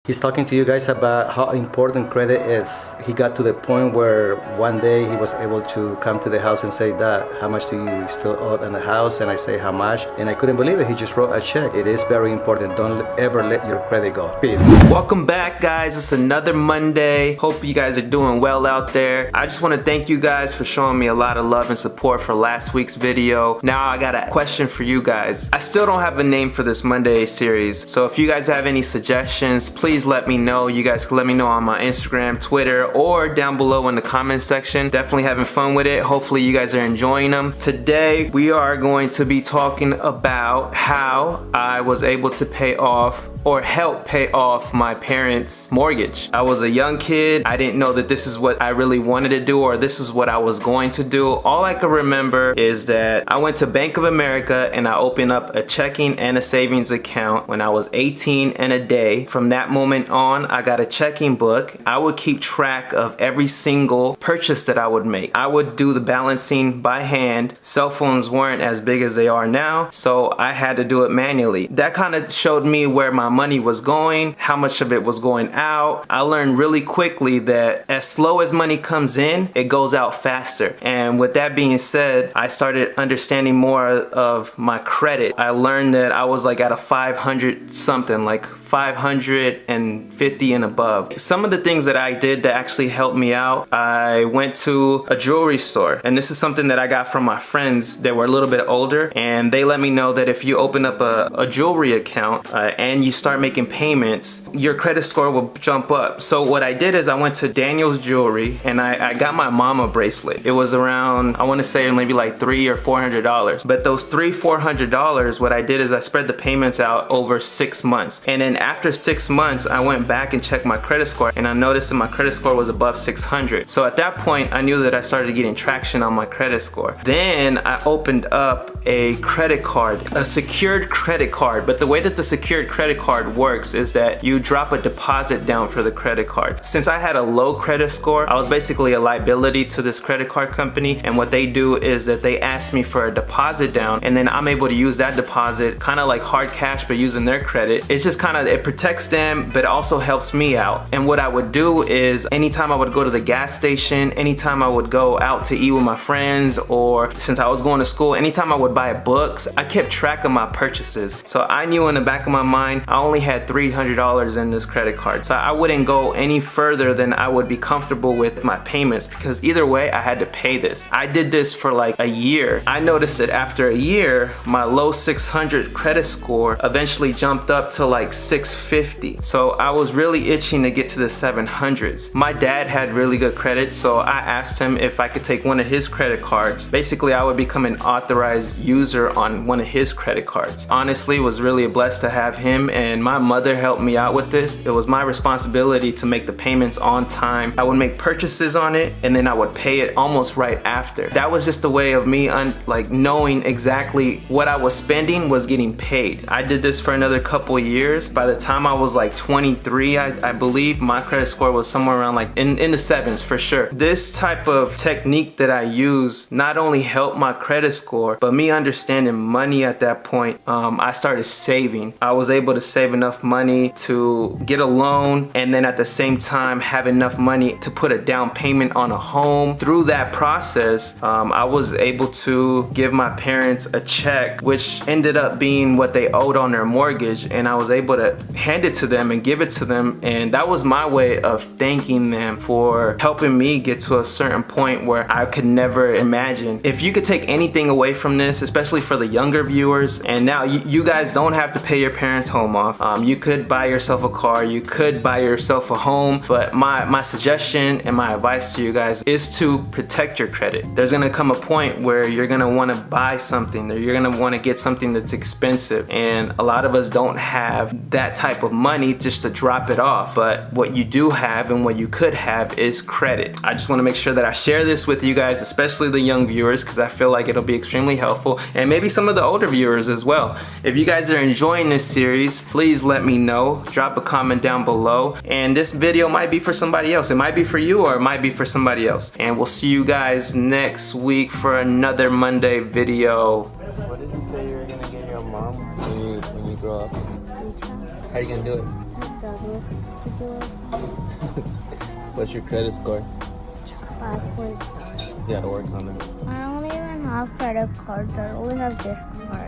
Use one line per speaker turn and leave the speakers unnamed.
He's talking to you guys about how important credit is. He got to the point where one day he was able to come to the house and say, "Dad, how much do you still owe on the house?" And I say, "How much?" And I couldn't believe it. He just wrote a check. It is very important. Don't ever let your credit go. Peace.
Welcome back, guys. It's another Monday. Hope you guys are doing well out there. I just want to thank you guys for showing me a lot of love and support for last week's video. Now I got a question for you guys. I still don't have a name for this Monday series, so if you guys have any suggestions, please let me know. You guys can let me know on my Instagram, Twitter, or down below in the comment section. Definitely having fun with it. Hopefully you guys are enjoying them. Today we are going to be talking about how I was able to pay off or help pay off my parents' mortgage. I was a young kid. I didn't know that this is what I really wanted to do or this is what I was going to do. All I can remember is that I went to Bank of America and I opened up a checking and a savings account when I was 18 and a day. From that moment on, I got a checking book. I would keep track of every single purchase that I would make. I would do the balancing by hand. Cell phones weren't as big as they are now, so I had to do it manually. That kind of showed me where my money was going, how much of it was going out. I learned really quickly that as slow as money comes in, it goes out faster. And with that being said, I started understanding more of my credit. I learned that I was like at a 500 something, like 550 and above. Some of the things that I did that actually helped me out, I went to a jewelry store, and this is something that I got from my friends that were a little bit older, and they let me know that if you open up a jewelry account and you start making payments, your credit score will jump up. So what I did is I went to Daniel's Jewelry and I got my mom a bracelet. It was around, I want to say maybe like $300 or $400. But those $400, what I did is I spread the payments out over 6 months. And then after 6 months, I went back and checked my credit score, and I noticed that my credit score was above 600. So at that point, I knew that I started getting traction on my credit score. Then I opened up a credit card, a secured credit card. But the way that the secured credit card works is that you drop a deposit down for the credit card. Since I had a low credit score, I was basically a liability to this credit card company, and what they do is that they ask me for a deposit down, and then I'm able to use that deposit kind of like hard cash but using their credit. It's just kind of, it protects them but it also helps me out. And what I would do is anytime I would go to the gas station, anytime I would go out to eat with my friends, or since I was going to school, anytime I would buy books, I kept track of my purchases. So I knew in the back of my mind I only had $300 in this credit card, so I wouldn't go any further than I would be comfortable with my payments, because either way I had to pay this. I did this for like a year. I noticed that after a year, my low 600 credit score eventually jumped up to like 650. So I was really itching to get to the 700s. My dad had really good credit, so I asked him if I could take one of his credit cards. Basically, I would become an authorized user on one of his credit cards. Honestly, was really blessed to have him, and my mother helped me out with this. It was my responsibility to make the payments on time. I would make purchases on it, and then I would pay it almost right after. That was just a way of me like knowing exactly what I was spending was getting paid. I did this for another couple years. By the time I was like 23, I believe my credit score was somewhere around like in the sevens for sure. This type of technique that I use not only helped my credit score, but me understanding money at that point, I started saving. I was able to save enough money to get a loan, and then at the same time have enough money to put a down payment on a home. Through that process, I was able to give my parents a check, which ended up being what they owed on their mortgage, and I was able to hand it to them and give it to them, and that was my way of thanking them for helping me get to a certain point where I could never imagine. If you could take anything away from this, especially for the younger viewers, and now you guys don't have to pay your parents' home off. You could buy yourself a car, you could buy yourself a home, but my suggestion and my advice to you guys is to protect your credit. There's gonna come a point where you're gonna wanna buy something, or you're gonna wanna get something that's expensive, and a lot of us don't have that type of money just to drop it off. But what you do have and what you could have is credit. I just wanna make sure that I share this with you guys, especially the young viewers, because I feel like it'll be extremely helpful, and maybe some of the older viewers as well. If you guys are enjoying this series, please let me know. Drop a comment down below, and this video might be for somebody else. It might be for you, or it might be for somebody else. And we'll see you guys next week for another Monday video. What did you say you were gonna get your mom when you grow up? How are you gonna do it?
Douglas to do it.
What's your credit score?
5.5.
You gotta work on it.
I don't even have credit cards. I only have gift cards.